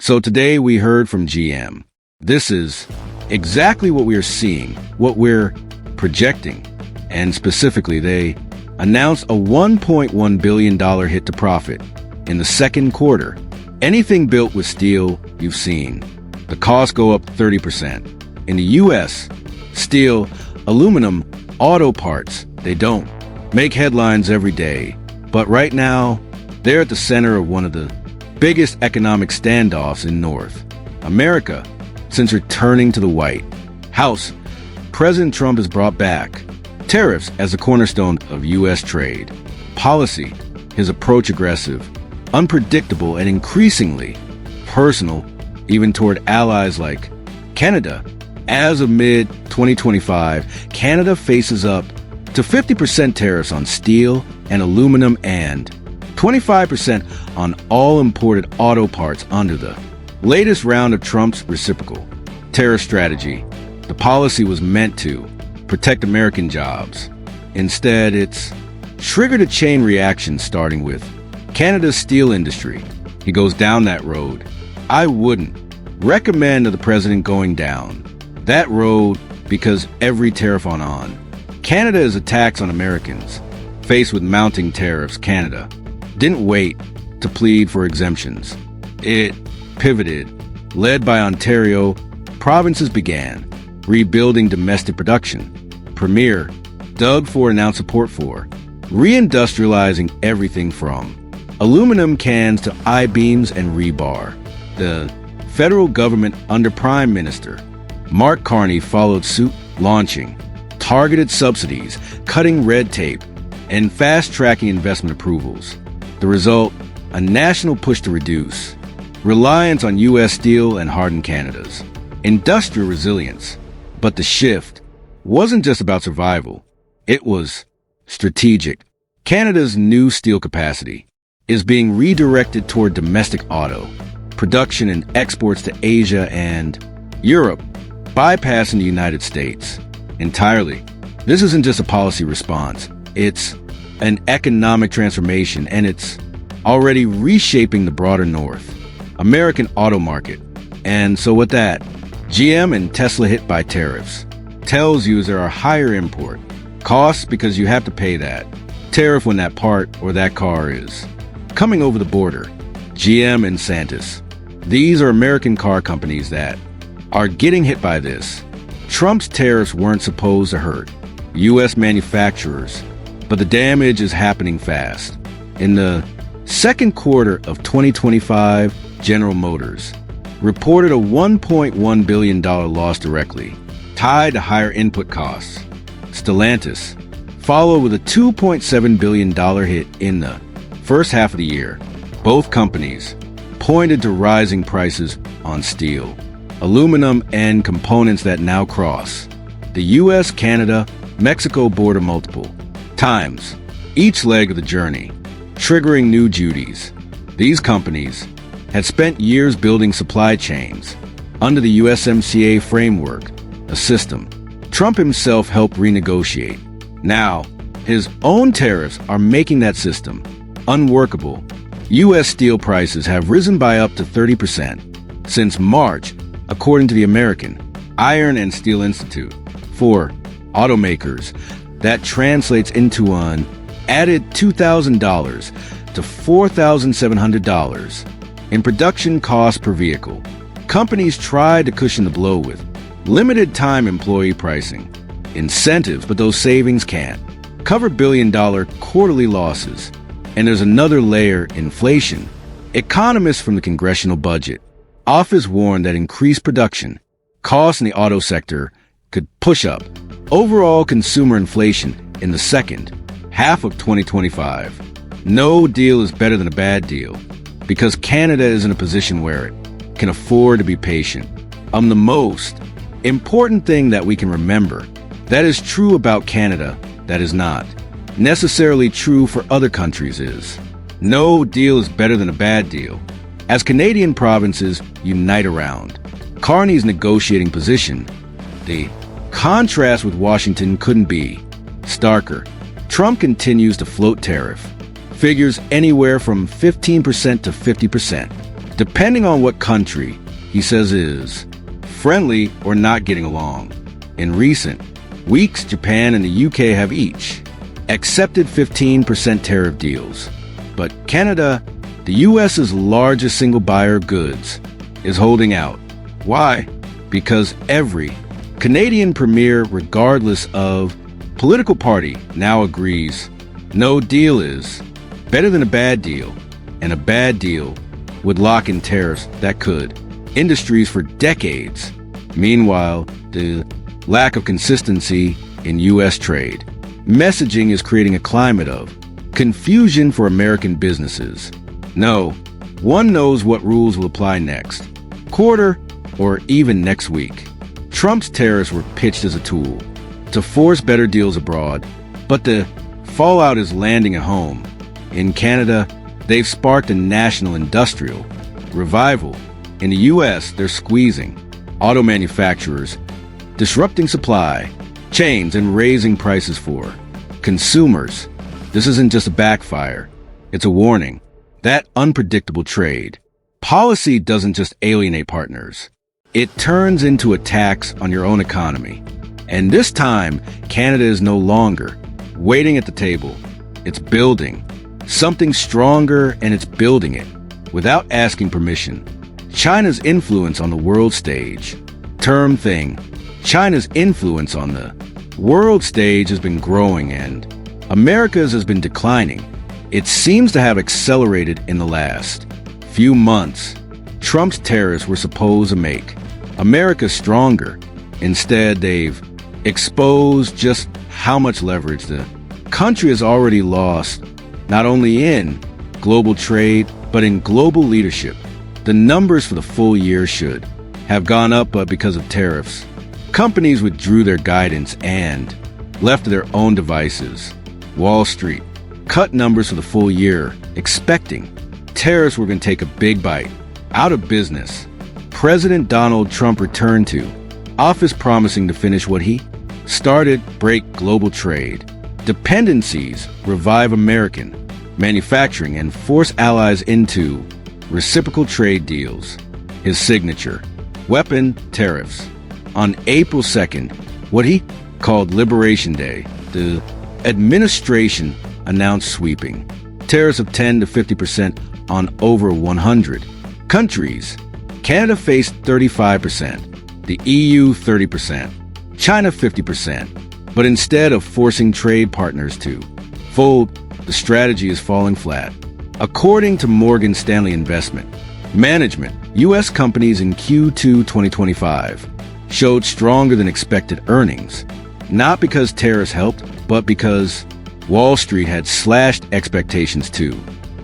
So today we heard from GM. This is exactly what we are seeing, what we're projecting. And specifically, they announced a $1.1 billion hit to profit in the second quarter. Anything built with steel, you've seen. The costs go up 30%. In the U.S., steel, aluminum, auto parts, they don't make headlines every day. But right now, they're at the center of one of the biggest economic standoffs in North America since returning to the White House. President Trump has brought back tariffs as a cornerstone of U.S. trade policy. His approach aggressive, unpredictable, and increasingly personal, even toward allies like Canada. As of mid-2025, Canada faces up to 50% tariffs on steel and aluminum and 25% on all imported auto parts under the latest round of Trump's reciprocal tariff strategy. The policy was meant to protect American jobs. Instead, it's triggered a chain reaction starting with Canada's steel industry. He goes down that road. I wouldn't recommend the president going down that road because every tariff on Canada is a tax on Americans. Faced with mounting tariffs, Canada didn't wait to plead for exemptions. It pivoted. Led by Ontario, provinces began rebuilding domestic production. Premier Doug Ford announced support for reindustrializing everything from aluminum cans to I-beams and rebar. The federal government under Prime Minister Mark Carney followed suit, launching targeted subsidies, cutting red tape, and fast-tracking investment approvals. The result, a national push to reduce reliance on U.S. steel and harden Canada's industrial resilience. But the shift wasn't just about survival. It was strategic. Canada's new steel capacity is being redirected toward domestic auto production and exports to Asia and Europe, bypassing the United States entirely. This isn't just a policy response. It's an economic transformation, and it's already reshaping the broader North American auto market. And so with that, GM and Tesla hit by tariffs tells you there are higher import costs because you have to pay that tariff when that part or that car is coming over the border. GM and Stellantis, these are American car companies that are getting hit by this. Trump's tariffs weren't supposed to hurt U.S. manufacturers, but the damage is happening fast. In the second quarter of 2025, General Motors reported a $1.1 billion loss directly tied to higher input costs. Stellantis followed with a $2.7 billion hit in the first half of the year. Both companies pointed to rising prices on steel, aluminum, and components that now cross the U.S.-Canada-Mexico border multiple times each leg of the journey, triggering new duties. These companies had spent years building supply chains under the USMCA framework, a system Trump himself helped renegotiate. Now, his own tariffs are making that system unworkable. U.S. steel prices have risen by up to 30% since March, according to the American Iron and Steel Institute. For automakers, that translates into an added $2,000 to $4,700 in production costs per vehicle. Companies tried to cushion the blow with limited-time employee pricing incentives, but those savings can't cover billion-dollar quarterly losses. And there's another layer: inflation. Economists from the Congressional Budget Office warned that increased production costs in the auto sector could push up overall consumer inflation in the second half of 2025. No deal is better than a bad deal because Canada is in a position where it can afford to be patient. The most important thing that we can remember that is true about Canada that is not necessarily true for other countries is no deal is better than a bad deal. As Canadian provinces unite around Carney's negotiating position, the contrast with Washington couldn't be starker. Trump continues to float tariff figures anywhere from 15% to 50%. depending on what country he says is friendly or not getting along. In recent weeks, Japan and the UK have each accepted 15% tariff deals. But Canada, the US's largest single buyer of goods, is holding out. Why? Because every Canadian premier, regardless of political party, now agrees no deal is better than a bad deal, and a bad deal would lock in tariffs that could industries for decades. Meanwhile, the lack of consistency in U.S. trade messaging is creating a climate of confusion for American businesses. No one knows what rules will apply next quarter or even next week. Trump's tariffs were pitched as a tool to force better deals abroad, but the fallout is landing at home. In Canada, they've sparked a national industrial revival. In the U.S., they're squeezing auto manufacturers, disrupting supply chains, and raising prices for consumers. This isn't just a backfire. It's a warning. That unpredictable trade policy doesn't just alienate partners. It turns into attacks on your own economy. And this time, Canada is no longer waiting at the table. It's building something stronger, and it's building it without asking permission. China's influence on the world stage. Term thing. China's influence on the world stage has been growing, and America's has been declining. It seems to have accelerated in the last few months. Trump's tariffs were supposed to make America stronger. Instead, they've exposed just how much leverage the country has already lost, not only in global trade, but in global leadership. The numbers for the full year should have gone up, but because of tariffs, companies withdrew their guidance and left to their own devices. Wall Street cut numbers for the full year, expecting tariffs were going to take a big bite out of business. President Donald Trump returned to office promising to finish what he started: break global trade dependencies, revive American manufacturing, and force allies into reciprocal trade deals. His signature weapon: tariffs. On April 2nd, what he called Liberation Day, the administration announced sweeping tariffs of 10 to 50% on over 100 countries. Canada faced 35%, the EU 30%, China 50%. But instead of forcing trade partners to fold, the strategy is falling flat. According to Morgan Stanley Investment Management, U.S. companies in Q2 2025 showed stronger than expected earnings, not because tariffs helped, but because Wall Street had slashed expectations too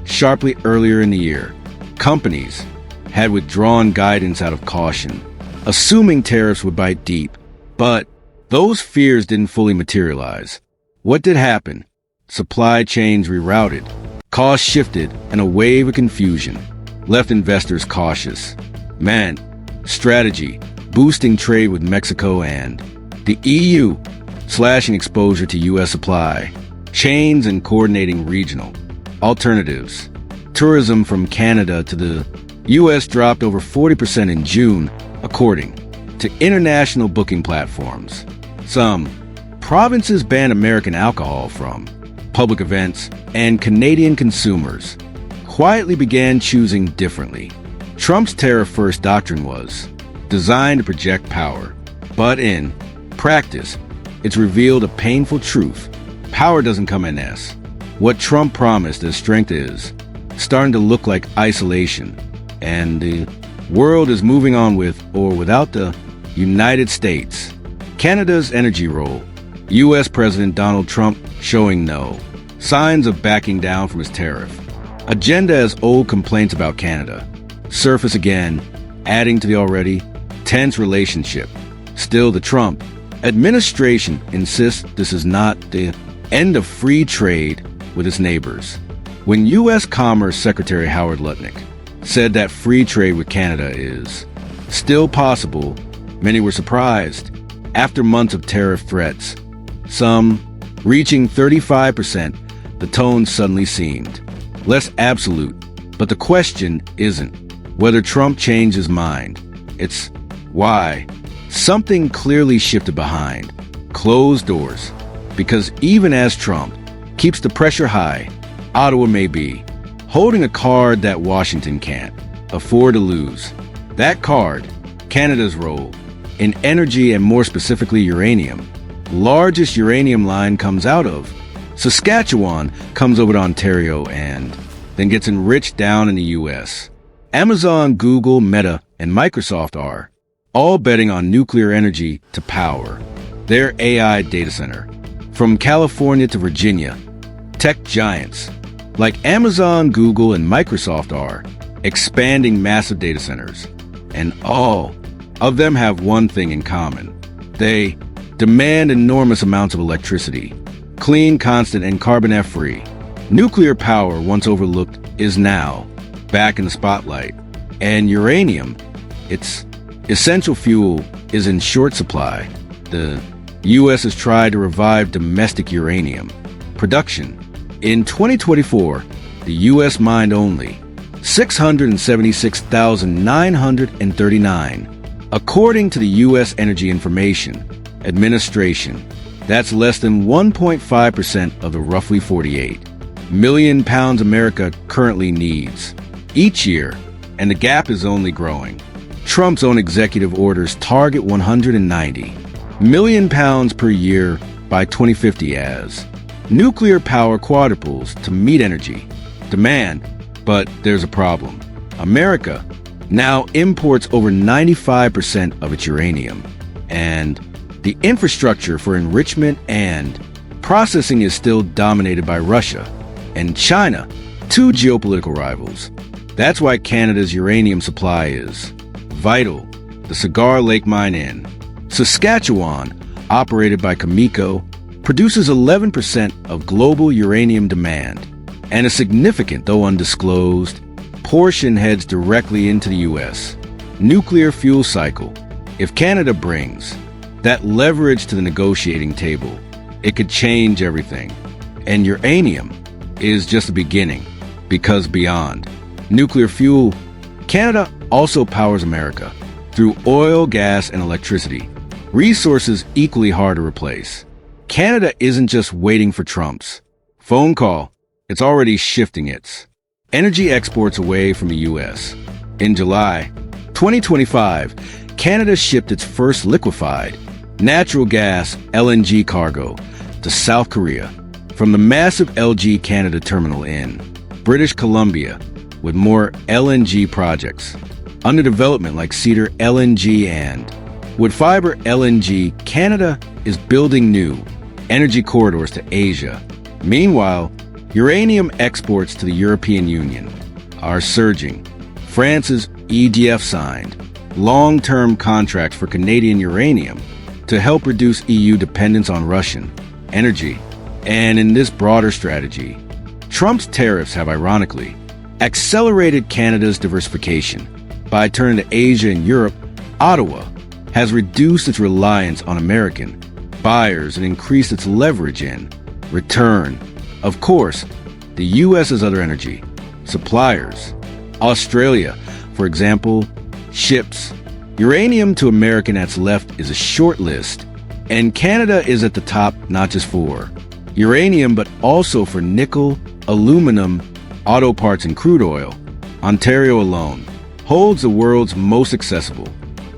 sharply earlier in the year. Companies had withdrawn guidance out of caution, assuming tariffs would bite deep, but those fears didn't fully materialize. What did happen? Supply chains rerouted, costs shifted, and a wave of confusion left investors cautious. Strategy: boosting trade with Mexico and the EU, slashing exposure to U.S. supply chains and coordinating regional alternatives. Tourism from Canada to the U.S. dropped over 40% in June, according to international booking platforms. Some provinces banned American alcohol from public events, and Canadian consumers quietly began choosing differently. Trump's tariff-first doctrine was designed to project power, but in practice, it's revealed a painful truth. Power doesn't come in S. What Trump promised as strength is starting to look like isolation, and the world is moving on with or without the United States. Canada's energy role: U.S. President Donald Trump showing no signs of backing down from his tariff agenda as old complaints about Canada surface again, adding to the already tense relationship. Still, the Trump administration insists this is not the end of free trade with its neighbors. When U.S. Commerce Secretary Howard Lutnick said that free trade with Canada is still possible, many were surprised. After months of tariff threats, some reaching 35%, the tone suddenly seemed less absolute. But the question isn't whether Trump changed his mind. It's why something clearly shifted behind closed doors. Because even as Trump keeps the pressure high, Ottawa may be holding a card that Washington can't afford to lose. That card, Canada's role in energy and more specifically uranium. Largest uranium line comes out of Saskatchewan, comes over to Ontario, and then gets enriched down in the U.S. Amazon, Google, Meta, and Microsoft are all betting on nuclear energy to power their AI data center. From California to Virginia, tech giants like Amazon, Google, and Microsoft are expanding massive data centers. And all of them have one thing in common. They demand enormous amounts of electricity, clean, constant, and carbon-free. Nuclear power, once overlooked, is now back in the spotlight. And uranium, its essential fuel, is in short supply. The U.S. has tried to revive domestic uranium production. In 2024, the U.S. mined only 676,939, according to the U.S. Energy Information Administration. That's less than 1.5% of the roughly 48 million pounds America currently needs each year, and the gap is only growing. Trump's own executive orders target 190 million pounds per year by 2050 as nuclear power quadruples to meet energy demand. But there's a problem. America now imports over 95% of its uranium, and the infrastructure for enrichment and processing is still dominated by Russia and China, two geopolitical rivals. That's why Canada's uranium supply is vital. The Cigar Lake mine in Saskatchewan, operated by Cameco, produces 11% of global uranium demand, and a significant, though undisclosed, portion heads directly into the U.S. nuclear fuel cycle. If Canada brings that leverage to the negotiating table, it could change everything. And uranium is just the beginning, because beyond nuclear fuel, Canada also powers America through oil, gas, and electricity, resources equally hard to replace. Canada isn't just waiting for Trump's phone call. It's already shifting its energy exports away from the U.S. In July 2025, Canada shipped its first liquefied natural gas LNG cargo to South Korea from the massive LG Canada terminal in British Columbia, with more LNG projects under development like Cedar LNG and Woodfibre LNG. Canada is building new energy corridors to Asia. Meanwhile, uranium exports to the European Union are surging. France's EDF signed long-term contracts for Canadian uranium to help reduce EU dependence on Russian energy. And in this broader strategy, Trump's tariffs have ironically accelerated Canada's diversification. By turning to Asia and Europe, Ottawa has reduced its reliance on American buyers and increased its leverage in return. Of course, the U.S. has other energy suppliers. Australia, for example, ships uranium to America that's left is a short list. And Canada is at the top, not just for uranium, but also for nickel, aluminum, auto parts, and crude oil. Ontario alone holds the world's most accessible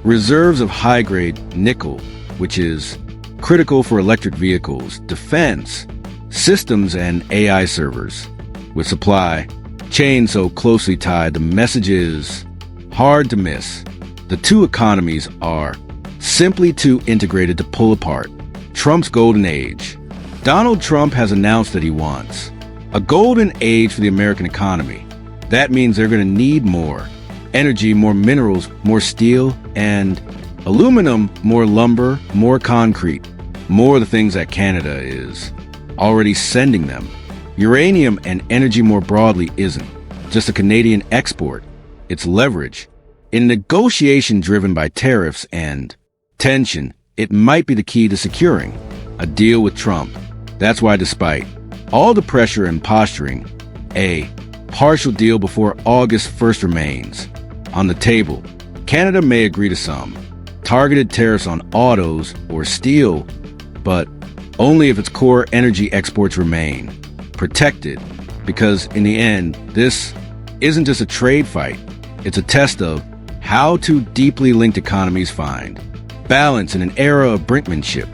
reserves of high-grade nickel, which is critical for electric vehicles, defense, systems, and AI servers. With supply chains so closely tied, the message is hard to miss. The two economies are simply too integrated to pull apart. Trump's golden age. Donald Trump has announced that he wants a golden age for the American economy. That means they're going to need more energy, more minerals, more steel and aluminum, more lumber, more concrete, more of the things that Canada is already sending them. Uranium and energy more broadly isn't just a Canadian export. It's leverage. In a negotiation driven by tariffs and tension, it might be the key to securing a deal with Trump. That's why despite all the pressure and posturing, a partial deal before August 1st remains on the table. Canada may agree to some targeted tariffs on autos or steel, but only if its core energy exports remain protected, because in the end, this isn't just a trade fight. It's a test of how two deeply linked economies find balance in an era of brinkmanship.